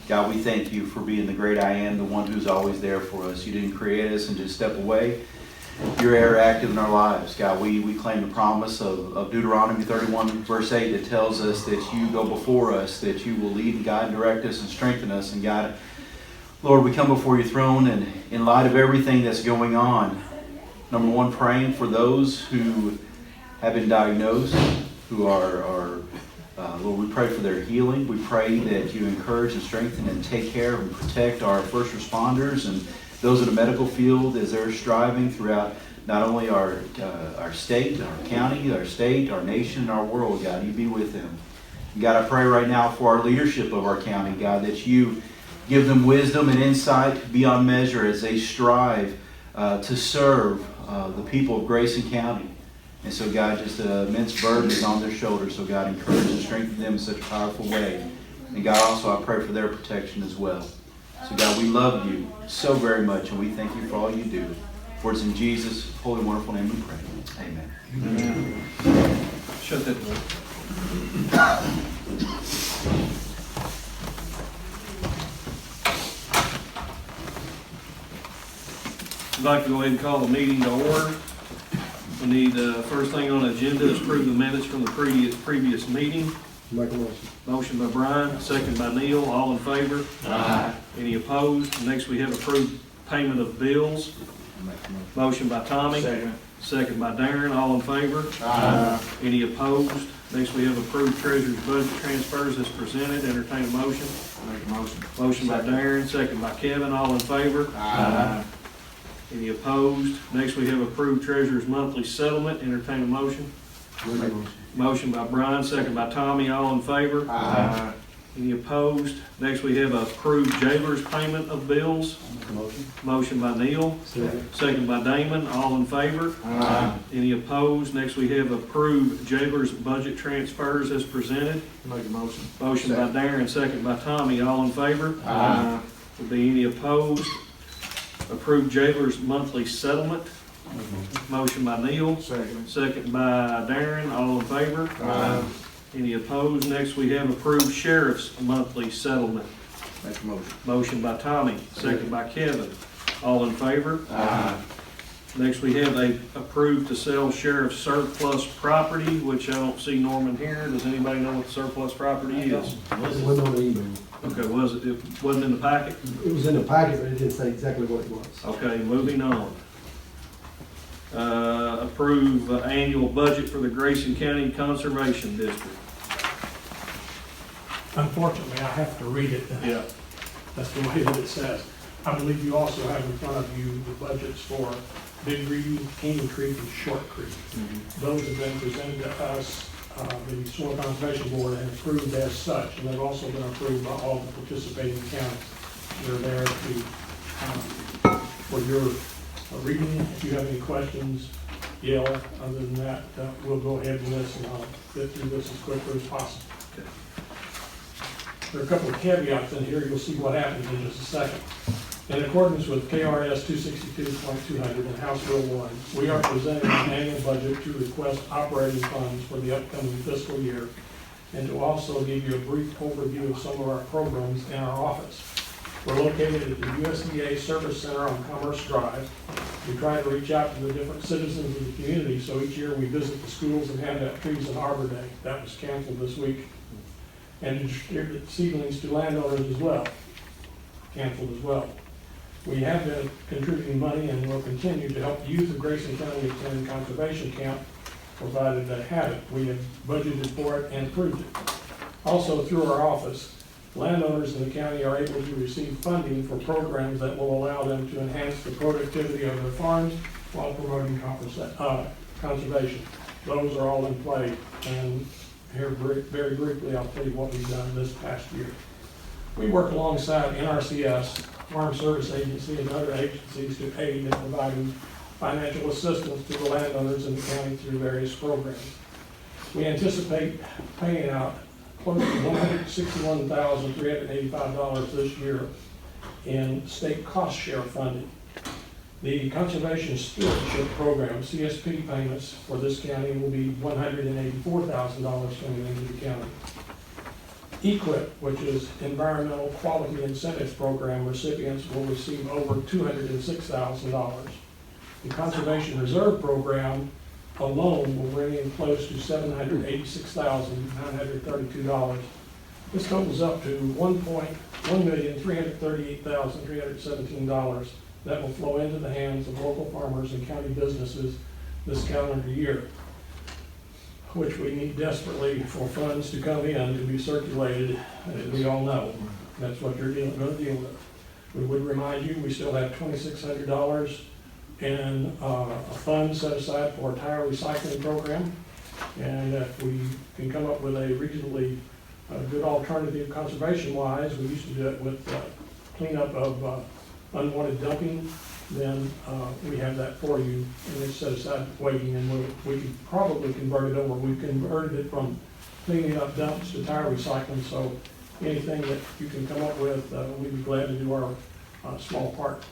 God, we thank you for being the great I am, the one who's always there for us. You didn't create us and just step away. You're ever active in our lives. God, we claim the promise of Deuteronomy 31, verse 8, that tells us that you go before us, that you will lead and guide and direct us and strengthen us. And God, Lord, we come before your throne, and in light of everything that's going on, number one, praying for those who have been diagnosed, who are Lord, we pray for their healing. We pray that you encourage and strengthen and take care and protect our first responders and those in the medical field as they're striving throughout not only our state, our county, our state, our nation, and our world. God, you be with them. God, I pray right now for our leadership of our county, God, that you give them wisdom and insight beyond measure as they strive to serve the people of Grayson County. And so, God, just an immense burden is on their shoulders. So, God, encourage and strengthen them in such a powerful way. And, God, also I pray for their protection as well. So, God, we love you so very much, and we thank you for all you do. For it's in Jesus' holy, wonderful name we pray. Amen. Amen. Shut that door. I'd like to go ahead and call the meeting to order. We need, first thing on the agenda is approve the minutes from the previous meeting. Make a motion. Motion by Brian, second by Neil. All in favor? Aye. Any opposed? Next we have approved payment of bills. Motion by Tommy. Second by Darren. All in favor? Aye. Any opposed? Next we have approved treasurer's budget transfers as presented. Entertain a motion. Make a motion. Motion by Darren, second by Kevin. All in favor? Aye. Any opposed? Next we have approved treasurer's monthly settlement. Entertain a motion. Make a motion. Motion by Brian, second by Tommy. All in favor? Aye. Any opposed? Next we have approved jailer's payment of bills. Make a motion. Motion by Neil, second by Damon. All in favor? Aye. Any opposed? Next we have approved jailer's budget transfers as presented. Make a motion. Motion by Darren, second by Tommy. All in favor? Aye. Would be any opposed? Approved jailer's monthly settlement. Make a motion. Motion by Neil, Second. second by Darren. All in favor? Aye. Any opposed? Next we have approved sheriff's monthly settlement. Make a motion. Motion by Tommy, second by Kevin. All in favor? Aye. Next we have approved to sell sheriff's surplus property, which I don't see Norman here. Does anybody know what the surplus property is? It was on the email. Okay, it wasn't in the packet? It was in the packet, but it didn't say exactly what it was. Okay, moving on. Approve annual budget for the Grayson County Conservation District. Unfortunately, I have to read it. Yeah. That's the way that it says. I believe you also have in front of you the budgets for Big Reedy, Caney Creek, and Short Creek. Those have been presented to us, the Soil Conservation Board, and approved as such, and they've also been approved by all the participating counties. They're there to, for your reading. If you have any questions, yell. Other than that, we'll go ahead with this, and I'll get through this as quickly as possible. Okay. There are a couple of caveats in here. You'll see what happens in just a second. In accordance with KRS 262.200 and House Bill 1, we are presenting an annual budget to request operating funds for the upcoming fiscal year and to also give you a brief overview of some of our programs in our office. We're located at the USDA Service Center on Commerce Drive. We try to reach out to the different citizens of the community, so each year we visit the schools and hand out trees on Arbor Day. That was canceled this week. And to distribute seedlings to landowners as well, canceled as well. We have been contributing money and will continue to help the youth of Grayson County attend conservation camp, provided they have it. We have budgeted for it and approved it. Also, through our office, landowners in the county are able to receive funding for programs that will allow them to enhance the productivity of their farms while promoting conservation. Those are all in play, and here very briefly I'll tell you what we've done this past year. We work alongside NRCS, Farm Service Agency, and other agencies to aid in providing financial assistance to the landowners in the county through various programs. We anticipate paying out close to $161,385 this year in state cost share funding. The Conservation Stewardship Program, CSP payments for this county will be $184,000 coming into the county. EQIP, which is Environmental Quality Incentives Program, recipients will receive over $206,000. The Conservation Reserve Program alone will bring in close to $786,932. This totals up to $1,338,317 that will flow into the hands of local farmers and county businesses this calendar year, which we need desperately for funds to come in to be circulated, as we all know. That's what you're going to deal with. We would remind you, we still have $2,600 in a fund set aside for a tire recycling program. And if we can come up with a reasonably good alternative conservation-wise, we used to do it with cleanup of unwanted dumping, then we have that for you, and it's set aside waiting, and we can probably convert it over. We've converted it from cleaning up dumps to tire recycling, so anything that you can come up with, we'd be glad to do our small part.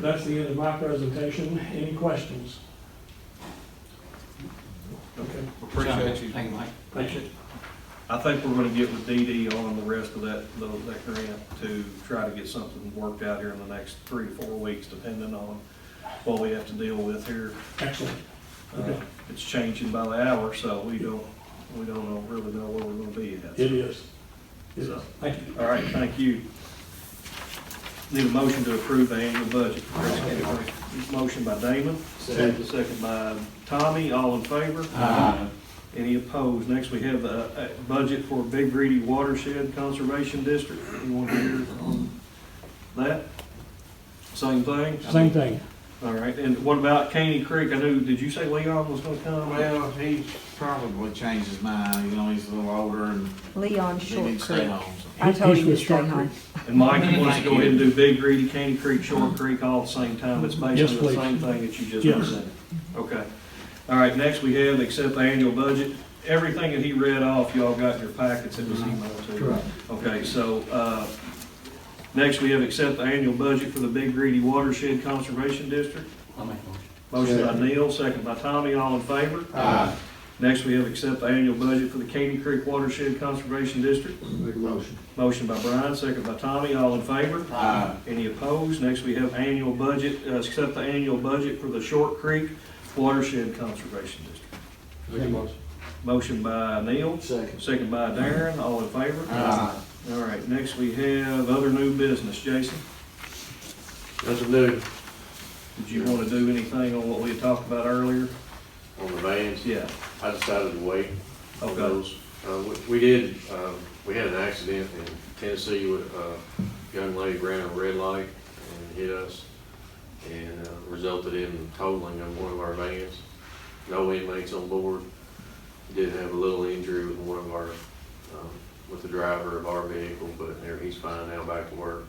That's the end of my presentation. Any questions? Okay. Appreciate you. Thank you, Mike. Thank you. I think we're gonna get with Dee Dee on the rest of that grant to try to get something worked out here in the next 3 to 4 weeks, depending on what we have to deal with here. Excellent. Okay. It's changing by the hour, so we don't really know where we're gonna be at. It is. It is. So, Thank you. all right, thank you. Need a motion to approve the annual budget. Motion by Damon, second by Tommy, all in favor? Any opposed? Next, we have the budget for Big Greedy Watershed Conservation District. Anyone here on that? Same thing? Same thing. All right, and what about Caney Creek? did you say Leon was gonna come? Well, he probably changed his mind, you know, he's a little older and Leon he Short needs to stay Creek. home. So. I told He's you to with stay Short home. And Mike, you want us to go ahead and do Big Greedy, Caney Creek, Short Creek all at the same time? It's Yes, basically the please. same thing that you just Yes. presented. Okay. All right, next we have accept the annual budget. Everything that he read off, y'all got in your packets, it was emailed to you. Correct. Okay, so, next we have accept the annual budget for the Big Greedy Watershed Conservation District. I'll make a motion. Motion by Neil, second by Tommy, all in favor? Next, we have accept the annual budget for the Caney Creek Watershed Conservation District. Make a motion. Motion by Brian, second by Tommy, all in favor? Any opposed? Next, we have annual budget, accept the annual budget for the Short Creek Watershed Conservation District. Make a motion. Motion by Neil, second by Darren, all in favor? All right, next we have other new business. Jason, Nothing new did you want to do anything on what we had talked about earlier? on the vans. Yeah, I decided to wait on okay, those. We had an accident in Tennessee with a young lady ran a red light and hit us and resulted in totaling of one of our vans. No inmates on board. Did have a little injury with one of our, with the driver of our vehicle, but he's fine now, back to work.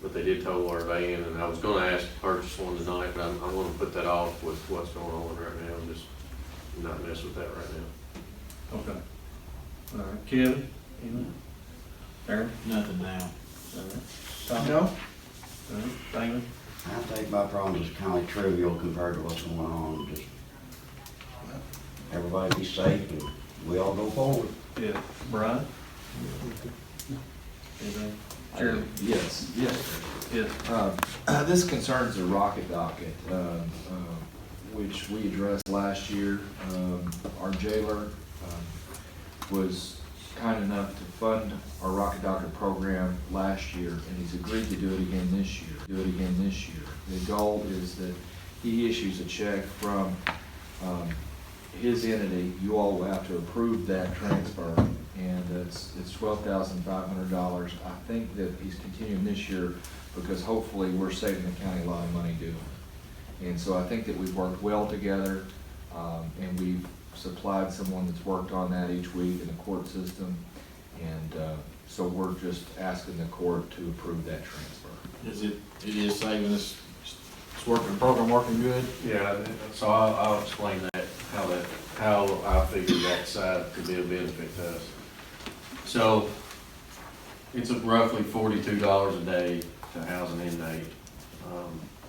But they did total our van, and I was gonna ask to purchase one tonight, but I wanna put that off with what's going on right now, and just not mess with that right now. okay. All right, Kevin? Anything? Darren? Nothing now. All right. Tommy? No? All right, Damon? I think my problem is kind of trivial compared to what's going on. Just everybody be safe and we all go forward. Yeah. Brian? Anything? Jeremy? Yes. Yes. This concerns the rocket docket, which we addressed last year. Our jailer was kind enough to fund our rocket docket program last year, and he's agreed to do it again this year. The goal is that he issues a check from his entity. You all will have to approve that transfer, and it's $12,500. I think that he's continuing this year because hopefully we're saving the county a lot of money doing it. And so I think that we've worked well together, and we've supplied someone that's worked on that each week in the court system. And so we're just asking the court to approve that transfer. It is saving us, it's working, program working good? Yeah, so I'll explain that, how I figured that side could be a benefit to us. So, it's roughly $42 a day to house an inmate,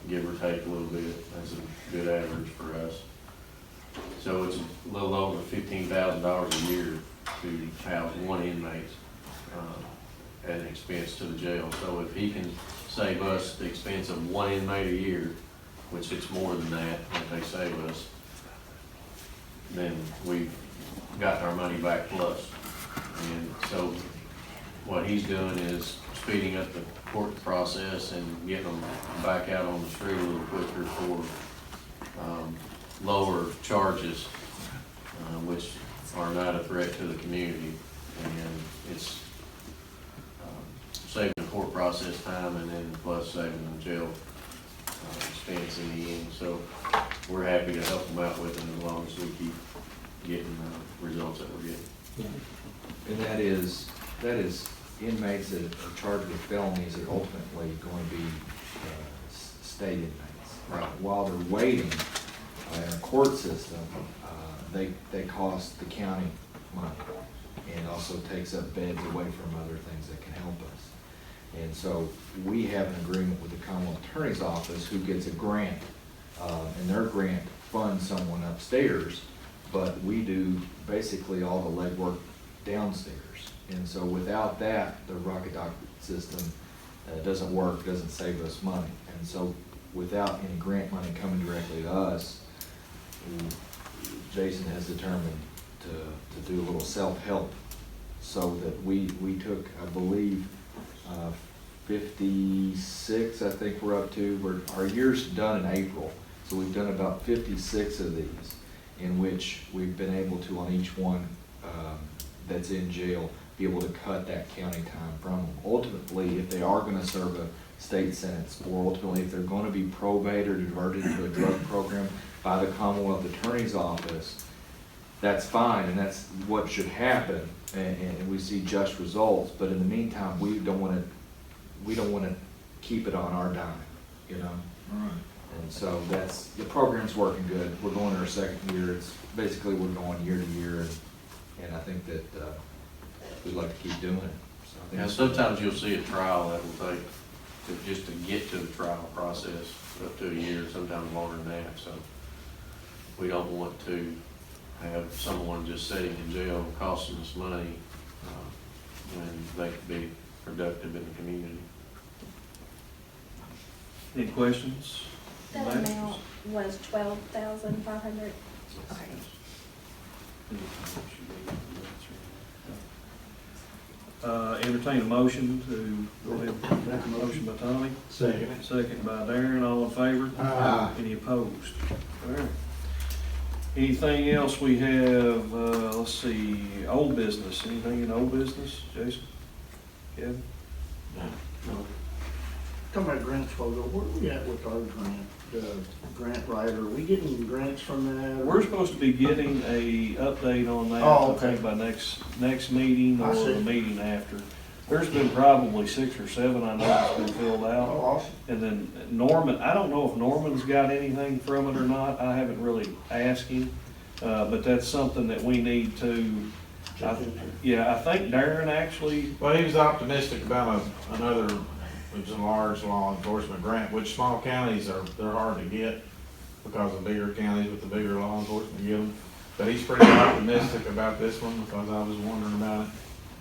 give or take a little bit. That's a good average for us. So it's a little over $15,000 a year to house one inmate at an expense to the jail. So if he can save us the expense of one inmate a year, which it's more than that they save us, then we've gotten our money back plus. And so what he's doing is speeding up the court process and getting them back out on the street a little quicker for lower charges, which are not a threat to the community. And it's saving the court process time and then plus saving the jail expense in the end. So we're happy to help them out with it as long as we keep getting the results that we're getting. And that is inmates that are charged with felonies are ultimately going to be state inmates. Right. While they're waiting in a court system, they cost the county money and also takes up beds away from other things that can help us. And so we have an agreement with the Commonwealth Attorney's Office who gets a grant, and their grant funds someone upstairs, but we do basically all the legwork downstairs. And so without that, the rocket dock system doesn't work, doesn't save us money. And so without any grant money coming directly to us, Jason has determined to do a little self-help so that we took, I believe, 56, I think we're up to. Our year's done in April, so we've done about 56 of these, in which we've been able to, on each one that's in jail, be able to cut that county time from them. Ultimately, if they are gonna serve a state sentence, or ultimately if they're gonna be probated or diverted to a drug program by the Commonwealth Attorney's Office, that's fine, and that's what should happen, and we see just results. But in the meantime, we don't wanna keep it on our dime, you know? Right. And so the program's working good. We're going to our second year. It's basically, we're going year to year, and I think that we'd like to keep doing it. So I think Now, sometimes you'll see a trial that will take, just to get to the trial process, up to a year, sometimes longer than that. So we don't want to have someone just sitting in jail costing us money when they could be productive in the community. Any questions? That amount was 12,500. Okay. Entertain a motion to go ahead. Motion by Tommy. Second. Second by Darren. All in favor? Aye. Any opposed? All right. Anything else we have, let's see, old business, anything in old business, Jason? Kevin? Talking about grants, Fogo, where are we at with our grant writer? Are we getting grants from that? We're supposed to be getting a update on that, Oh, I think, okay. by next meeting I or see. the meeting after. There's been probably 6 or 7 I know that's been filled Oh, out. awesome. And then Norman, I don't know if Norman's got anything from it or not, I haven't really asked him, but that's something that we need to, yeah, I think Darren actually, Well, he was optimistic about another, which is a large law enforcement grant, which small counties they're hard to get because of bigger counties with the bigger law enforcement give them. But he's pretty optimistic about this one because I was wondering about it.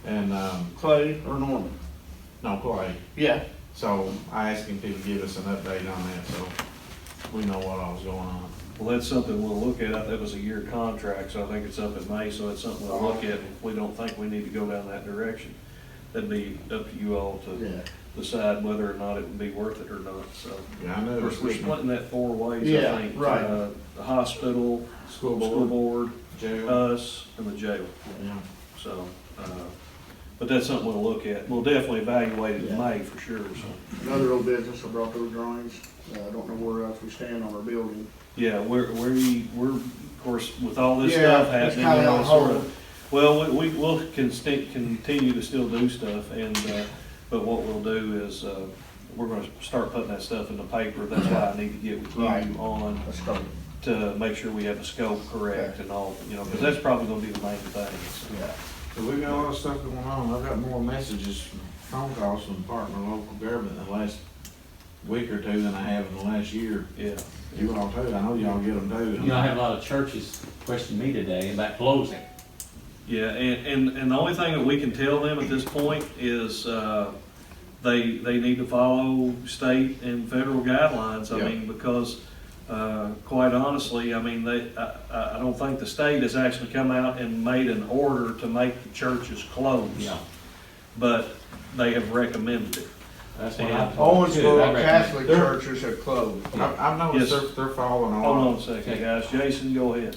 And, Clay or Norman? no, Clay. Yeah. So I asked him to give us an update on that, so we know what all's going on. well, that's something we'll look at. That was a year contract, so I think it's up in May, so it's something we'll look at. If we don't think we need to go down that direction, that'd be up to you all to Yeah. decide whether or not it would be worth it or not, so. Yeah, I know. Of course, we're splitting that 4 ways, Yeah, I think. right. The hospital, School school board, board, jail. us, and the jail. Yeah. So, but that's something we'll look at. We'll definitely evaluate it in Yeah. May for sure, so. Another old business, I brought those drawings. I don't know where else we stand on our building. Yeah, we're, of course, with all this Yeah, stuff it's happening, kinda you know, on sort hold. of, well, we'll continue to still do stuff, and, but what we'll do is, we're gonna start putting that stuff in the paper. That's why I need to get with you Right. on, Let's go. to make sure we have the scope correct and all, you know, because that's probably gonna be the main thing. so. Yeah. So we got a lot of stuff going on. I've got more messages, phone calls from Department of Local Government in the last week or two than I have in the last year. Yeah. You all too, I know y'all get them too. You know, I had a lot of churches question me today about closing. Yeah, and the only thing that we can tell them at this point is, they need to follow state and federal guidelines. I Yeah. mean, because, quite honestly, I mean, I don't think the state has actually come out and made an order to make the churches close. Yeah. But they have recommended it. That's what I told you. Owensboro I recommend- Catholic churches have closed. I've noticed Yes. they're following Hold on along. a second, guys. Jason, go ahead.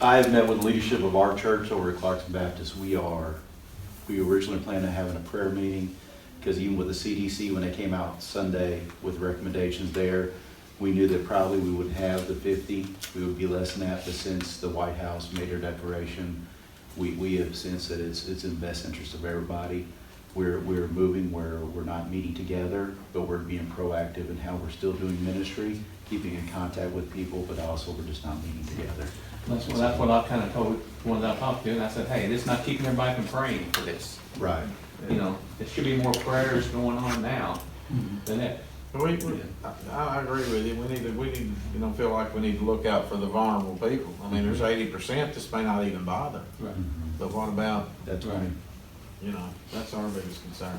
I have met with the leadership of our church over at Clarkson Baptist. We originally planned on having a prayer meeting, because even with the CDC, when they came out Sunday with recommendations there, we knew that probably we would have the 50, we would be less than that, but since the White House made their declaration, we have sensed that it's in the best interest of everybody. We're moving where we're not meeting together, but we're being proactive in how we're still doing ministry, keeping in contact with people, but also we're just not meeting together. That's what I kind of told the ones I talked to, and I said, hey, this is not keeping everybody from praying for this. Right. You know, there should be more prayers going on now than that. I agree with you. We need, you know, feel like we need to look out for the vulnerable people. I mean, there's 80% this may not even bother. Right. But what about, That's Right. right. you know, that's our biggest concern.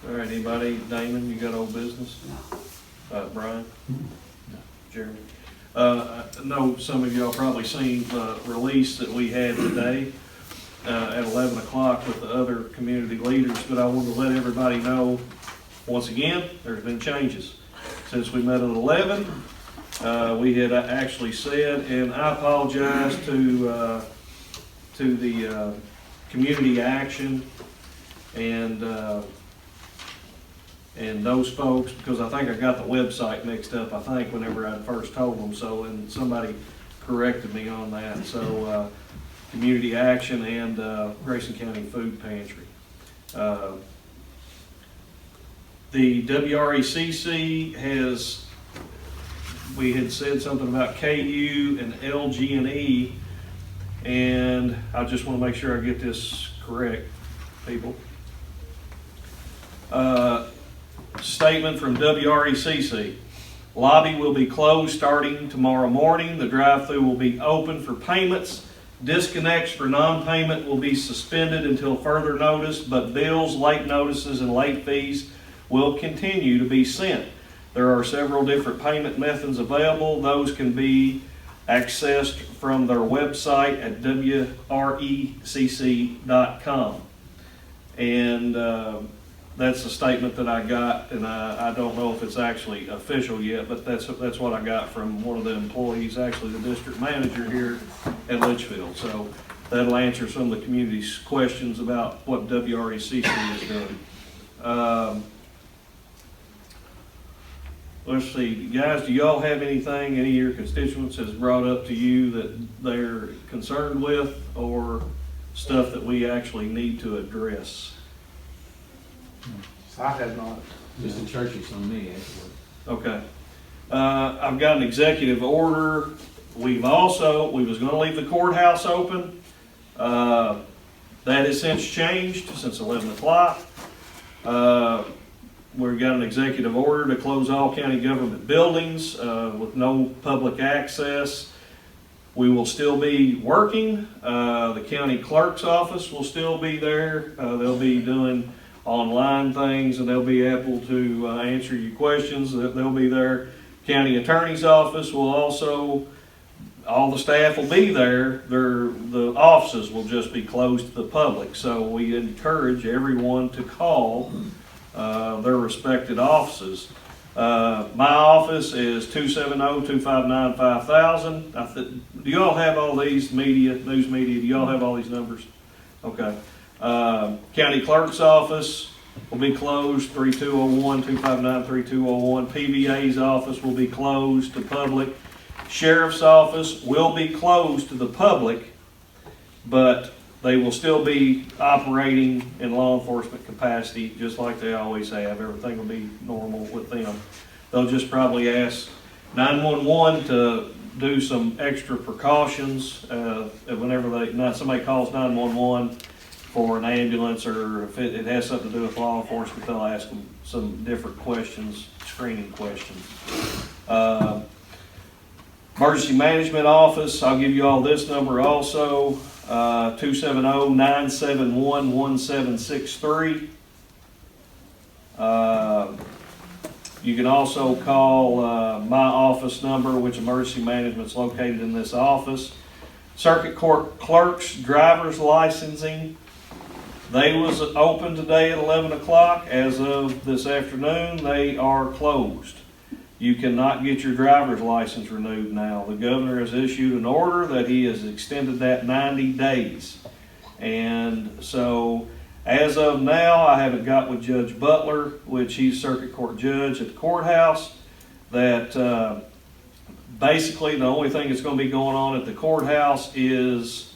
All right, anybody, Damon, you got old business? Brian? Jeremy? I know some of y'all probably seen the release that we had today at 11 o'clock with the other community leaders, but I wanted to let everybody know, once again, there's been changes. Since we met at 11, we had actually said, and I apologize to the community action and those folks, because I think I got the website mixed up, I think, whenever I first told them so, and somebody corrected me on that. So, Community Action and Grayson County Food Pantry. The WRECC we had said something about KU and LG&E, and I just want to make sure I get this correct, people. Statement from WRECC. Lobby will be closed starting tomorrow morning. The drive-thru will be open for payments. Disconnects for non-payment will be suspended until further notice, but bills, late notices, and late fees will continue to be sent. There are several different payment methods available. Those can be accessed from their website at wrecc.com. And that's a statement that I got, and I don't know if it's actually official yet, but that's what I got from one of the employees, actually the district manager here at Litchfield. So that'll answer some of the community's questions about what WRECC is doing. Let's see, guys, do y'all have anything any of your constituents has brought up to you that they're concerned with, or stuff that we actually need to address? I have not. Just the churches on me, actually. Okay. I've got an executive order. We was gonna leave the courthouse open. That has since changed, since 11 o'clock. We've got an executive order to close all county government buildings with no public access. We will still be working. The county clerk's office will still be there. They'll be doing online things, and they'll be able to answer your questions. They'll be there. County attorney's office will also, all the staff will be there. The offices will just be closed to the public. So we encourage everyone to call their respected offices. My office is 270-259-5000. Do y'all have all these news media, do y'all have all these numbers? Okay. County clerk's office will be closed, 3201-259-3201. PVA's office will be closed to public. Sheriff's office will be closed to the public, but they will still be operating in law enforcement capacity, just like they always have. Everything will be normal with them. They'll just probably ask 911 to do some extra precautions whenever somebody calls 911 for an ambulance, or if it has something to do with law enforcement, they'll ask them some different questions, screening questions. Emergency Management Office, I'll give you all this number also, 270-971-1763. You can also call my office number, which Emergency Management's located in this office. Circuit Court Clerk's driver's licensing. They was open today at 11 o'clock. As of this afternoon, they are closed. You cannot get your driver's license renewed now. The governor has issued an order that he has extended that 90 days. And so, as of now, I haven't got with Judge Butler, which he's circuit court judge at the courthouse, that basically the only thing that's going to be going on at the courthouse is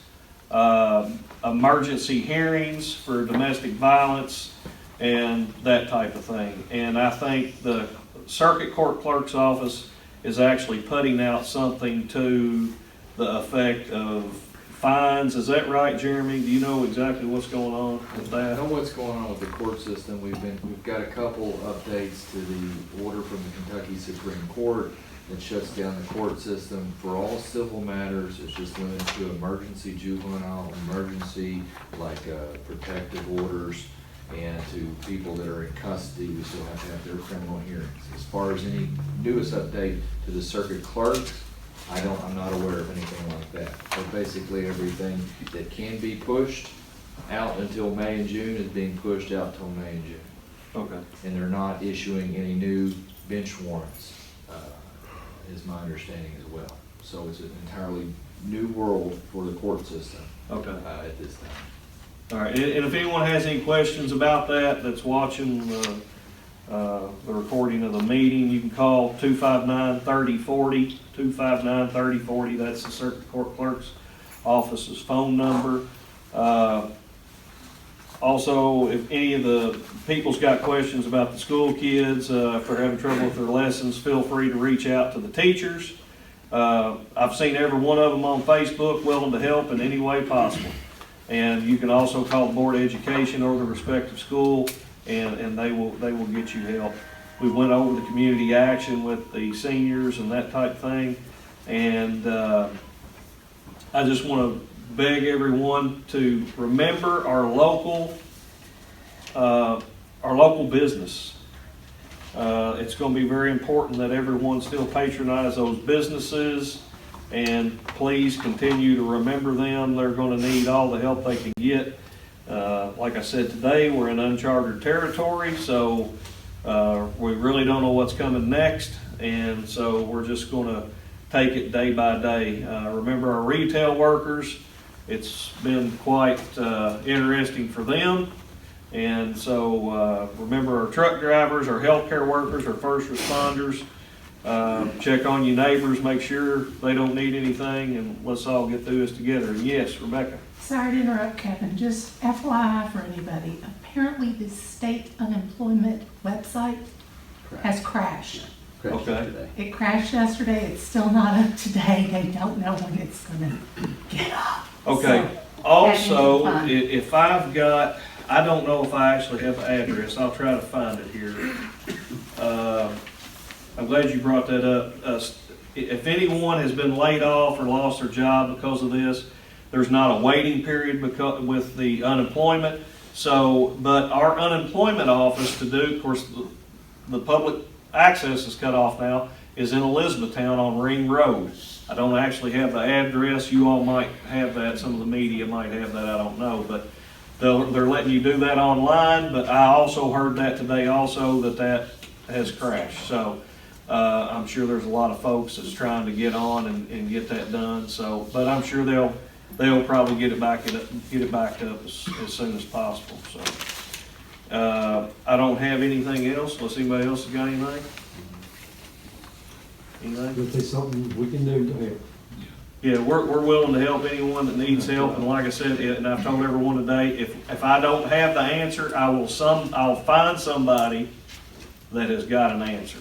emergency hearings for domestic violence and that type of thing. And I think the circuit court clerk's office is actually putting out something to the effect of fines. Is that right, Jeremy? Do you know exactly what's going on with I that? know what's going on with the court system. We've got a couple updates to the order from the Kentucky Supreme Court that shuts down the court system for all civil matters. It's just limited to emergency juvenile, emergency, like protective orders, and to people that are in custody, we still have to have their criminal hearings. As far as any newest update to the circuit clerks, I'm not aware of anything like that. But basically everything that can be pushed out until May and June is being pushed out till May and June. Okay. And they're not issuing any new bench warrants, is my understanding as well. So it's an entirely new world for the court system Okay. at this time. All right, and if anyone has any questions about that, that's watching the recording of the meeting, you can call 259-3040, 259-3040. That's the circuit court clerk's office's phone number. Also, if any of the people's got questions about the school kids, if they're having trouble with their lessons, feel free to reach out to the teachers. I've seen every one of them on Facebook willing to help in any way possible. And you can also call the Board of Education or the respective school, and they will get you help. We went over the community action with the seniors and that type thing. And I just want to beg everyone to remember our local business. It's going to be very important that everyone still patronize those businesses, and please continue to remember them. They're going to need all the help they can get. Like I said today, we're in uncharted territory, so we really don't know what's coming next, and so we're just going to take it day by day. Remember our retail workers. It's been quite interesting for them. And so remember our truck drivers, our healthcare workers, our first responders. Check on your neighbors, make sure they don't need anything, and let's all get through this together. And yes, Rebecca. Sorry to interrupt, Kevin. Just FYI for anybody, apparently the state unemployment website has crashed. Okay. It crashed yesterday. It's still not up today. They don't know when it's going to get up. Okay. So, Also, that means if I've got, I don't know if I actually have the address. I'll try to find it here. I'm glad you brought that up. If anyone has been laid off or lost their job because of this, there's not a waiting period with the unemployment. So, but our unemployment office to do, of course, the public access is cut off now, is in Elizabethtown on Ring Road. I don't actually have the address. You all might have that. Some of the media might have that. I don't know. But they're letting you do that online. But I also heard that today also that has crashed. So I'm sure there's a lot of folks that's trying to get on and get that done. So, but I'm sure they'll probably get it back up as soon as possible. So I don't have anything else. Unless anybody else has got anything. Anything? If there's something we can do to help. Yeah, we're willing to help anyone that needs help, and like I said, and I've told everyone today, if I don't have the answer, I'll find somebody that has got an answer.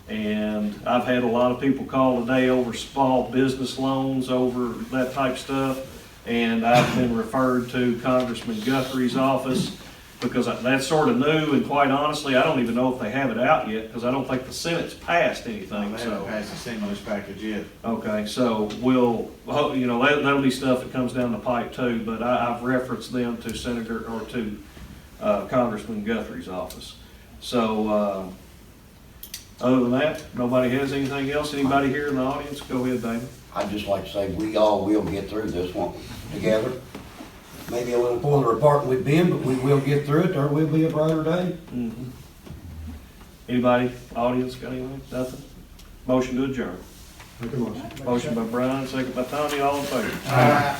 And I've had a lot of people call today over small business loans, over that type stuff, and I've been referred to Congressman Guthrie's office, because that's sort of new, and quite honestly, I don't even know if they have it out yet, because I don't think the Senate's passed anything, They so. haven't passed the stimulus package yet. Okay, so we'll, you know, that'll be stuff that comes down the pipe too, but I've referenced them to Senator, or to Congressman Guthrie's office. So, other than that, nobody has anything else? Anybody here in the audience? Go ahead, David. I'd just like to say, we all will get through this one together. Maybe a little further apart than we've been, but we will get through it. There will be a brighter day. Anybody, audience, got anything? Nothing? Motion to adjourn. Make a motion. Motion by Brian, second by Tommy, all in favor?